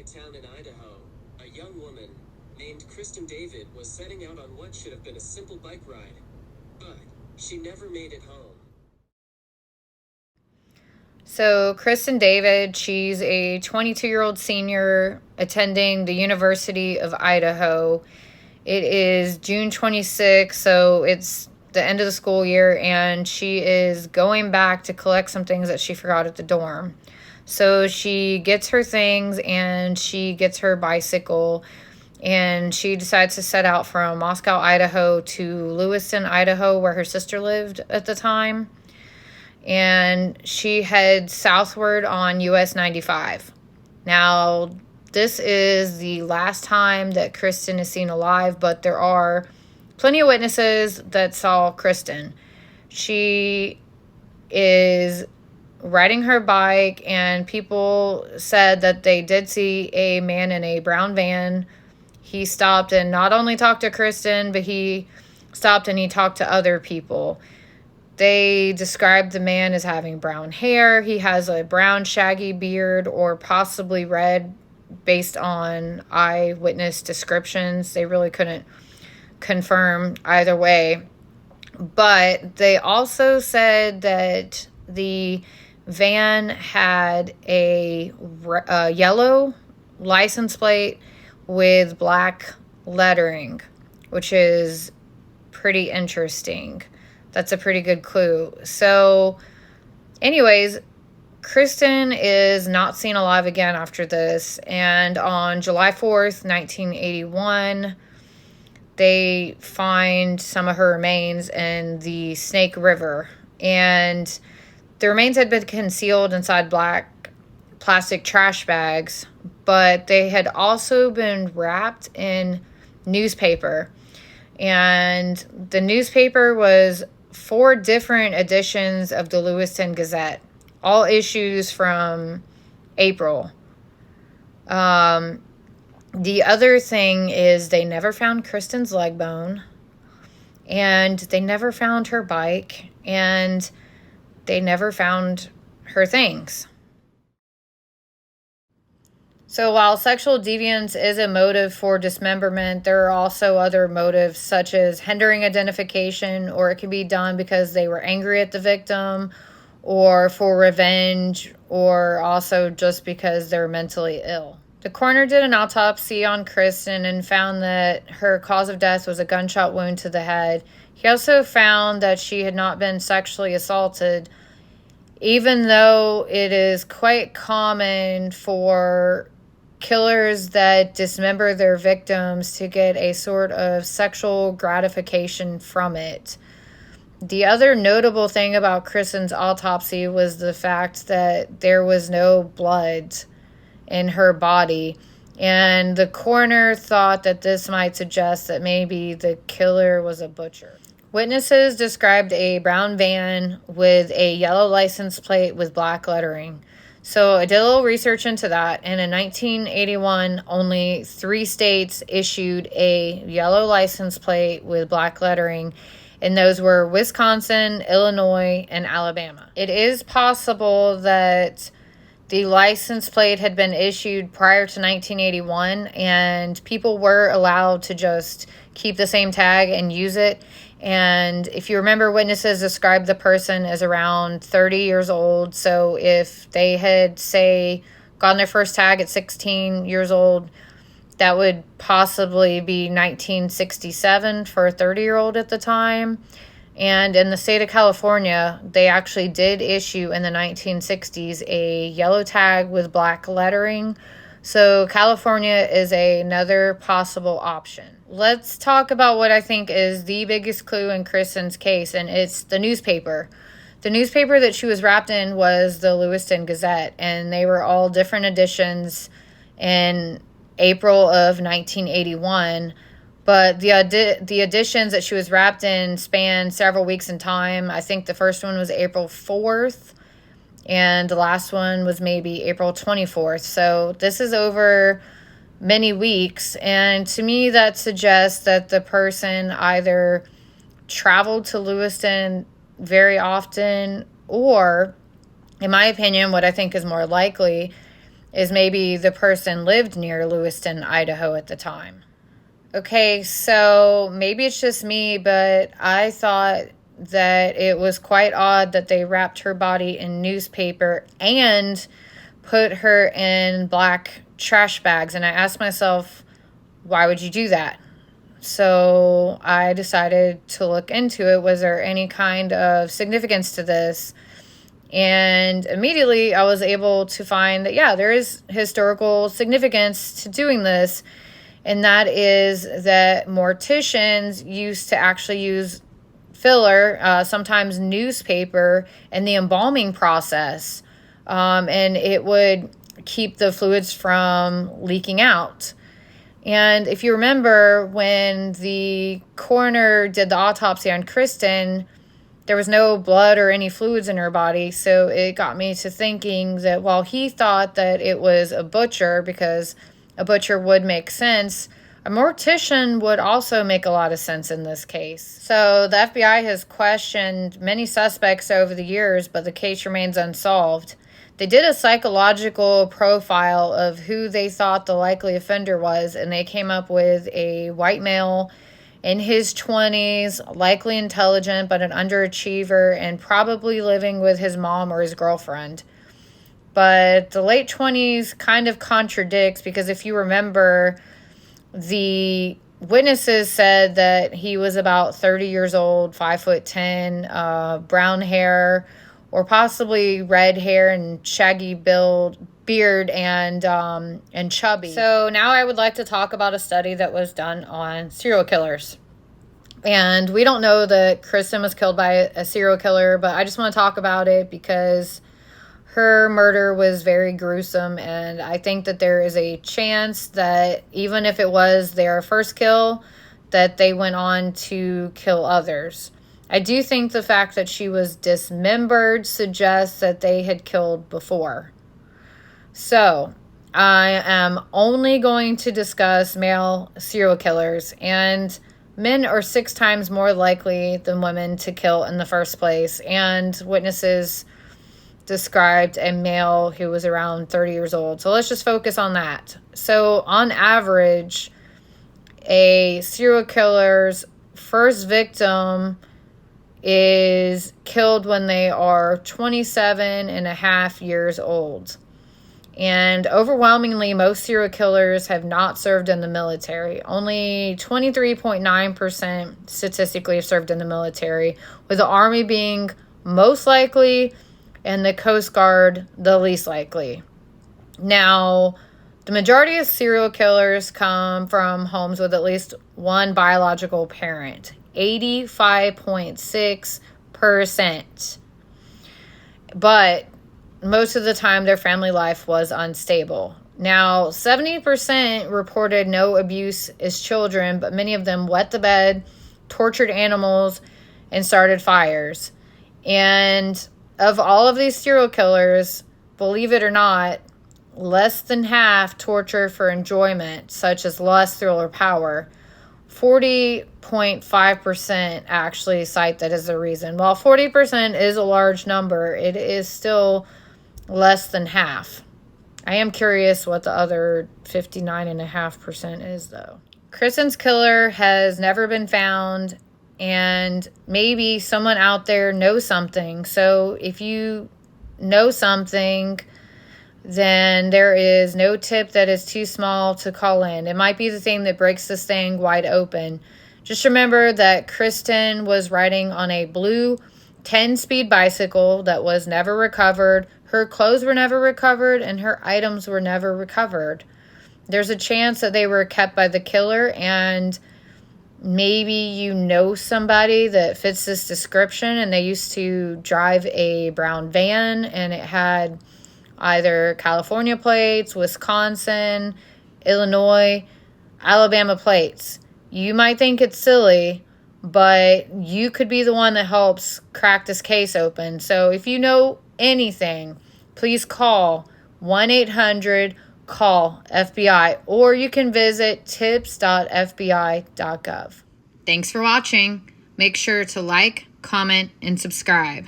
town in Idaho, a young woman named Kristin David was setting out on what should have been a simple bike ride, but she never made it home. So Kristin David, she's a 22-year-old senior attending the University of Idaho. It is June 26th, so it's the end of the school year, and she is going back to collect some things that she forgot at the dorm. So she gets her things and she gets her bicycle, and she decides to set out from Moscow, Idaho to Lewiston, Idaho, where her sister lived at the time. And she heads southward on US 95. Now, this is the last time that Kristin is seen alive, but there are plenty of witnesses that saw Kristin. She is riding her bike, and people said that they did see a man in a brown van. He stopped and not only talked to Kristin, but he stopped and he talked to other people. They described the man as having brown hair. He has a brown shaggy beard, or possibly red, based on eyewitness descriptions. They really couldn't confirm either way. But they also said that the van had a yellow license plate with black lettering, which is pretty interesting. That's a pretty good clue. So, anyways, Kristin is not seen alive again after this. And on July 4th, 1981, they find some of her remains in the Snake River. And the remains had been concealed inside black plastic trash bags, but they had also been wrapped in newspaper. And the newspaper was 4 different editions of the Lewiston Gazette, all issues from April. The other thing is they never found Kristin's leg bone, and they never found her bike, and they never found her things. So while sexual deviance is a motive for dismemberment, there are also other motives such as hindering identification, or it can be done because they were angry at the victim, or for revenge, or also just because they're mentally ill. The coroner did an autopsy on Kristin and found that her cause of death was a gunshot wound to the head. He also found that she had not been sexually assaulted, even though it is quite common for killers that dismember their victims to get a sort of sexual gratification from it. The other notable thing about Kristin's autopsy was the fact that there was no blood in her body, and the coroner thought that this might suggest that maybe the killer was a butcher. Witnesses described a brown van with a yellow license plate with black lettering. So I did a little research into that, and in 1981, only 3 states issued a yellow license plate with black lettering, and those were Wisconsin, Illinois, and Alabama. It is possible that the license plate had been issued prior to 1981, and people were allowed to just keep the same tag and use it. And if you remember, witnesses described the person as around 30 years old. So if they had, say, gotten their first tag at 16 years old, that would possibly be 1967 for a 30-year-old at the time. And in the state of California, they actually did issue in the 1960s a yellow tag with black lettering. So California is another possible option. Let's talk about what I think is the biggest clue in Kristin's case, and it's the newspaper. The newspaper that she was wrapped in was the Lewiston Gazette, and they were all different editions in April of 1981. But the editions that she was wrapped in spanned several weeks in time. I think the first one was April 4th, and the last one was maybe April 24th. So this is over many weeks, and to me that suggests that the person either traveled to Lewiston very often, or, in my opinion, what I think is more likely is maybe the person lived near Lewiston, Idaho at the time. Okay, so maybe it's just me, but I thought that it was quite odd that they wrapped her body in newspaper and put her in black trash bags. And I asked myself, why would you do that? So I decided to look into it. Was there any kind of significance to this? And immediately I was able to find that, yeah, there is historical significance to doing this. And that is that morticians used to actually use filler, sometimes newspaper, in the embalming process. And it would keep the fluids from leaking out. And if you remember, when the coroner did the autopsy on Kristin, there was no blood or any fluids in her body. So it got me to thinking that while he thought that it was a butcher, because a butcher would make sense, a mortician would also make a lot of sense in this case. So the FBI has questioned many suspects over the years, but the case remains unsolved. They did a psychological profile of who they thought the likely offender was, and they came up with a white male in his 20s, likely intelligent, but an underachiever, and probably living with his mom or his girlfriend. But the late 20s kind of contradicts, because if you remember, the witnesses said that he was about 30 years old, 5'10", brown hair, or possibly red hair and shaggy beard and chubby. So now I would like to talk about a study that was done on serial killers. And we don't know that Kristin was killed by a serial killer, but I just want to talk about it because her murder was very gruesome, and I think that there is a chance that even if it was their first kill, that they went on to kill others. I do think the fact that she was dismembered suggests that they had killed before. So, I am only going to discuss male serial killers, and men are 6 times more likely than women to kill in the first place, and witnesses described a male who was around 30 years old. So let's just focus on that. So on average, a serial killer's first victim is killed when they are 27 and a half years old. And overwhelmingly, most serial killers have not served in the military. Only 23.9% statistically have served in the military, with the Army being most likely and the Coast Guard the least likely. Now, the majority of serial killers come from homes with at least one biological parent, 85.6%. But most of the time, their family life was unstable. Now, 70% reported no abuse as children, but many of them wet the bed, tortured animals, and started fires. And of all of these serial killers, believe it or not, less than half torture for enjoyment, such as lust, thrill, or power. 40.5% actually cite that as the reason. While 40% is a large number, it is still less than half. I am curious what the other 59.5% is, though. Kristin's killer has never been found, and maybe someone out there knows something. So if you know something, then there is no tip that is too small to call in. It might be the thing that breaks this thing wide open. Just remember that Kristin was riding on a blue 10-speed bicycle that was never recovered. Her clothes were never recovered, and her items were never recovered. There's a chance that they were kept by the killer, and maybe you know somebody that fits this description, and they used to drive a brown van, and it had either California plates, Wisconsin, Illinois, Alabama plates. You might think it's silly, but you could be the one that helps crack this case open. So if you know anything, please call 1-800-CALL-FBI, or you can visit tips.fbi.gov. Thanks for watching. Make sure to like, comment, and subscribe.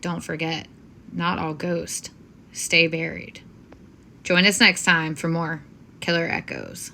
Don't forget, not all ghosts stay buried. Join us next time for more Killer Echoes.